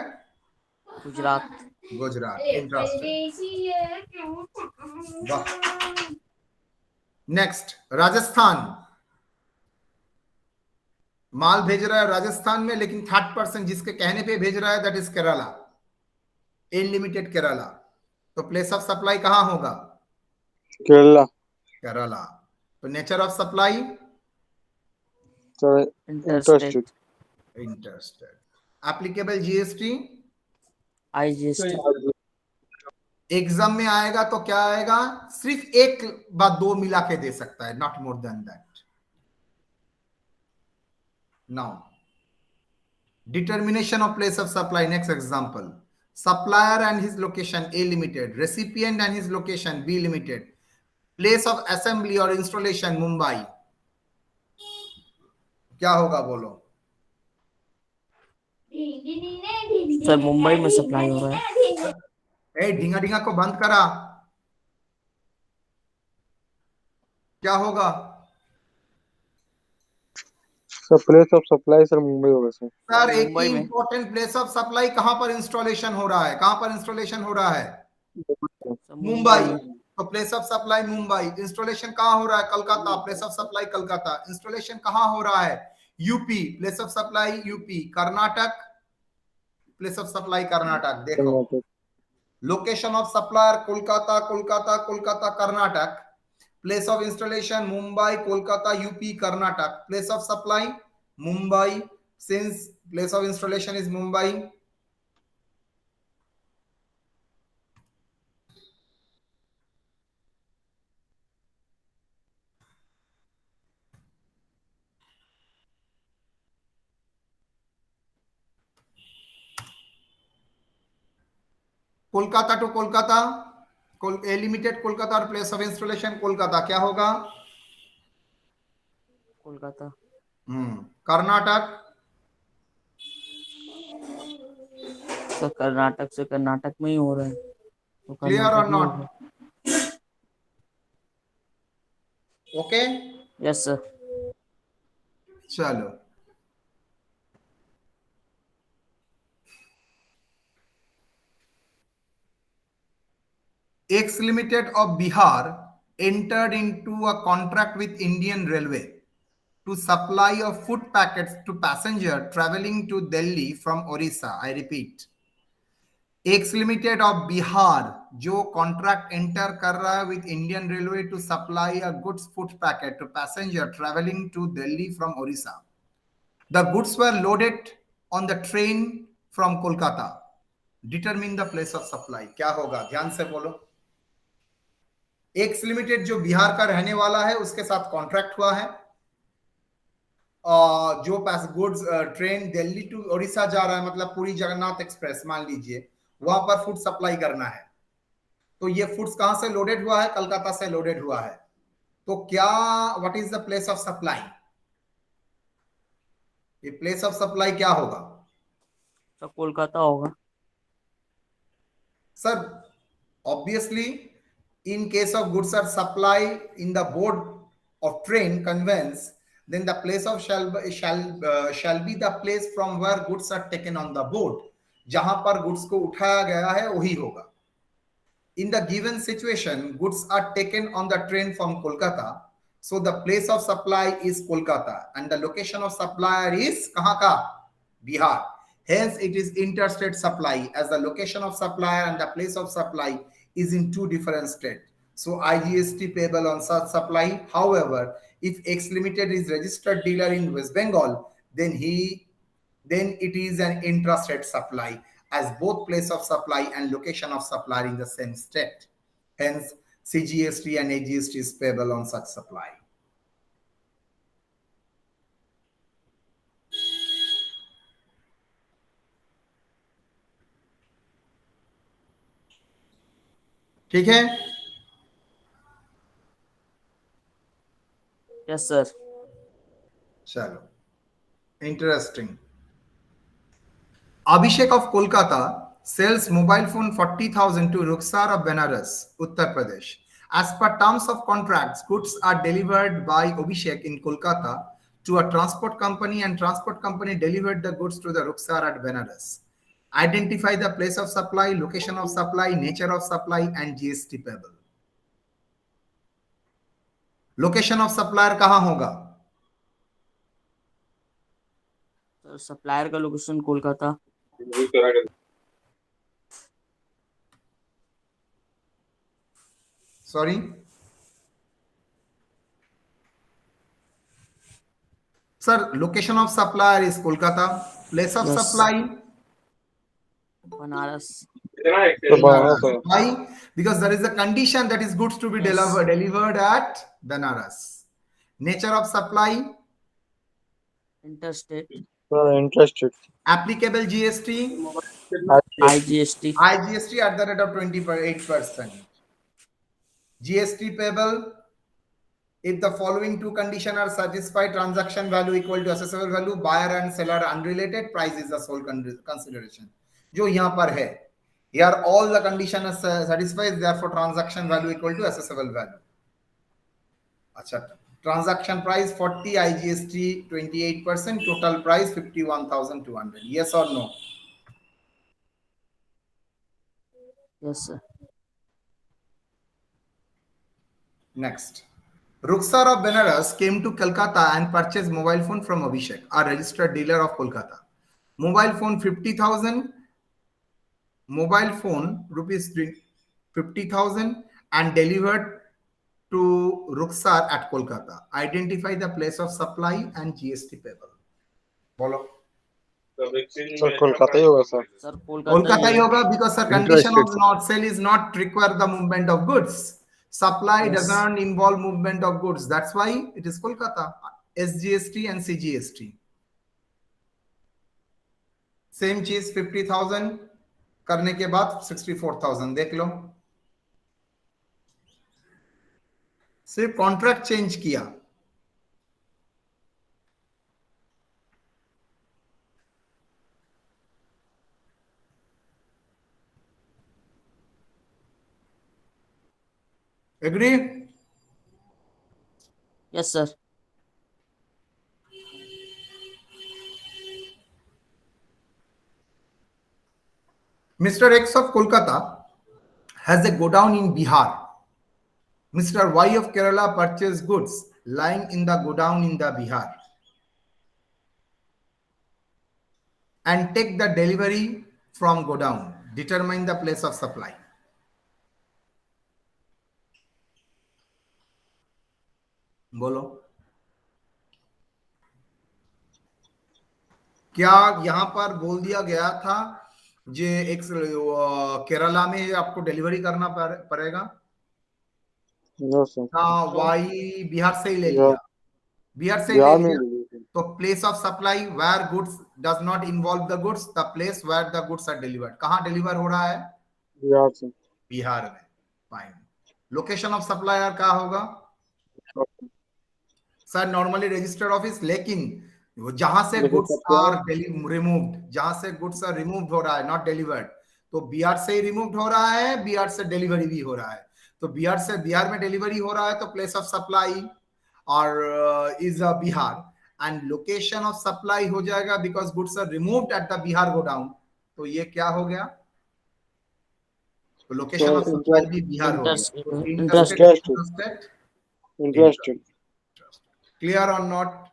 गुजरात। गुजरात। इंटरेस्टिंग। नेक्स्ट राजस्थान, माल भेज रहा है राजस्थान में लेकिन थर्ड पर्सन जिसके कहने पे भेज रहा है that is Kerala, A limited Kerala, तो प्लेस ऑफ सप्लाई कहां होगा? केरला। केरला। तो nature of supply interstate. Interstate. Applicable GST, IGST. Exam में आएगा तो क्या आएगा, सिर्फ एक बात दो मिला के दे सकता है, not more than that. Now determination of place of supply, next example, supplier and his location A limited, recipient and his location B limited, place of assembly or installation Mumbai, क्या होगा बोलो? सर मुंबई में सप्लाई हो रहा है। ए ढींगा ढींगा को बंद करा, क्या होगा? Sir place of supply sir Mumbai होगा सर। सर एक मुंबई में। इंपॉर्टेंट प्लेस ऑफ सप्लाई कहां पर इंस्टॉलेशन हो रहा है, कहां पर इंस्टॉलेशन हो रहा है? सर मुंबई। तो place of supply Mumbai, installation कहां हो रहा है? Calcutta, place of supply Calcutta. Installation कहां हो रहा है? UP, place of supply UP. Karnataka, place of supply Karnataka. देखो location of supplier Kolkata Kolkata Kolkata Karnataka, place of installation Mumbai Kolkata UP Karnataka, place of supply Mumbai, since place of installation is Mumbai. Kolkata to Kolkata, A limited Kolkata और प्लेस ऑफ इंस्टॉलेशन कोलकाता, क्या होगा? कोलकाता। कर्नाटक, सर कर्नाटक से कर्नाटक में ही हो रहा है तो क्लियर और कर्नाटक ही नॉट? होगा। Okay yes sir. चलो X Limited of Bihar entered into a contract with Indian Railway to supply of food packets to passenger traveling to Delhi from Orissa. I repeat, X Limited of Bihar जो contract enter कर रहा है with Indian Railway to supply a goods food packet to passenger traveling to Delhi from Orissa. The goods were loaded on the train from Kolkata. Determine the place of supply. क्या होगा? ध्यान से बोलो। एक्स लिमिटेड जो बिहार का रहने वाला है उसके साथ कॉन्ट्रैक्ट हुआ है, जो पास goods train Delhi to Orissa जा रहा है, मतलब पूरी जगन्नाथ एक्सप्रेस मान लीजिए, वहां पर फूड सप्लाई करना है। तो ये फूड्स कहां से लोडेड हुआ है? कलकत्ता से लोडेड हुआ है। तो क्या, what is the place of supply? ये प्लेस ऑफ सप्लाई क्या होगा? सर कोलकाता होगा। Sir obviously in case of goods are supplied in the board of train conveyance, then the place of shall be the place from where goods are taken on the board. जहां पर goods को उठाया गया है वही होगा। In the given situation, goods are taken on the train from Kolkata, so the place of supply is Kolkata and the location of supplier is कहां का? Bihar. Hence it is interstate supply, as the location of supplier and the place of supply is in two different states. So IGST payable on such supply. However, if X Limited is registered dealer in West Bengal, then it is an intrastate supply, as both place of supply and location of supply are in the same state. Hence, CGST and AGST is payable on such supply. ठीक है? Yes sir. चलो interesting. Abhishek of Kolkata sells mobile phone 40,000 to Rukhsar of Benares, Uttar Pradesh. As per terms of contracts, goods are delivered by Abhishek in Kolkata to a transport company, and transport company delivered the goods to the Rukhsar at Benares. Identify the place of supply, location of supply, nature of supply, and GST payable. Location of supplier कहां होगा? सर सप्लायर का location Kolkata. Sorry sir, location of supplier is Kolkata, place of Yes. Supply Banaras. तो बनारस है। Why? Because there is a condition that is goods to be Yes. delivered at Banaras. Nature of supply, interstate, interested applicable GST, IGST, IGST at the rate of 28%. GST payable if the following two conditions are satisfied: transaction value equal to assessable value, buyer and seller unrelated, price is the sole consideration. जो यहाँ पर है, here all the conditions are satisfied, therefore transaction value equal to assessable value. अच्छा, transaction price 40, IGST 28%, total price 51,200. Yes or no? yes sir, Next. Rukhsar of Benares came to Kolkata and purchased mobile phone from Abhishek, a registered dealer of Kolkata. Mobile phone 50,000, mobile phone rupees 50,000 and delivered to Rukhsar at Kolkata. Identify the place of supply and GST payable. Bolo. Sir Kolkata ही होगा सर। sir Kolkata Kolkata ही है। yoga because the condition of not sale is not require the movement of goods. Supply Yes. does not involve movement of goods. That's why it is Kolkata. SGST and CGST. Same चीज 50,000 करने के बाद 64,000 देख लो, सिर्फ कॉन्ट्रैक्ट चेंज किया। Agree? yes sir, Mr. X of Kolkata has a godown in Bihar. Mr. Y of Kerala purchased goods lying in the godown in the Bihar and take the delivery from godown. Determine the place of supply. बोलो, क्या यहां पर बोल दिया गया था जे एक केरला में आपको डिलीवरी करना पड़ेगा? No sir. हाँ, वाई बिहार से ही ले बिहार- लिया, बिहार से ही बिहार ले में लिया। ले लीजिए। तो place of supply where goods does not involve the goods, the place where the goods are delivered. कहाँ डिलीवर हो रहा है? बिहार से। बिहार में। फाइन। लोकेशन ऑफ सप्लायर क्या होगा? सर नॉर्मली रजिस्टर्ड ऑफिस, लेकिन वो जहां से लेकिन गुड्स आर रिमूव्ड, जहां से गुड्स आर रिमूव्ड हो रहा है, नॉट डिलीवर्ड, तो बिहार से ही रिमूव्ड हो रहा है, बिहार से डिलीवरी भी हो रहा है। तो बिहार से बिहार में डिलीवरी हो रहा है, तो प्लेस ऑफ सप्लाई और is Bihar and location of supply हो जाएगा because goods are removed at the Bihar godown. तो ये क्या हो गया? तो लोकेशन ऑफ सप्लाई भी बिहार हो गया। Interested, interested. क्लियर और नॉट?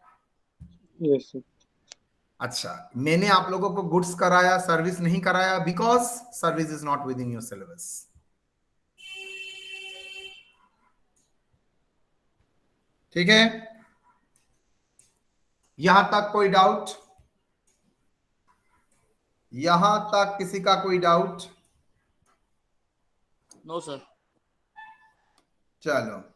Yes sir. अच्छा, मैंने आप लोगों को गुड्स कराया, सर्विस नहीं कराया because service is not with in your syllabus. ठीक है, यहां तक कोई डाउट? यहां तक किसी का कोई डाउट? No sir. चलो